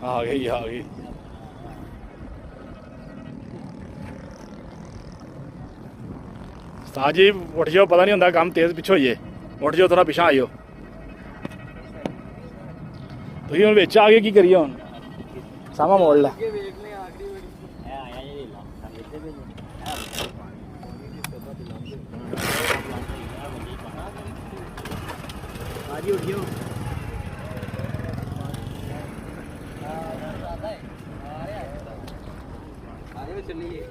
आ गई आ गई। उस्ताद जी उठ जाओ, पता नहीं होंगे काम तेज पिछे होइए, उठ जाओ थोड़ा पिछा आइयो। तुम हम बिच आ गए की करिए हम सामा मोड़ ला। चलिए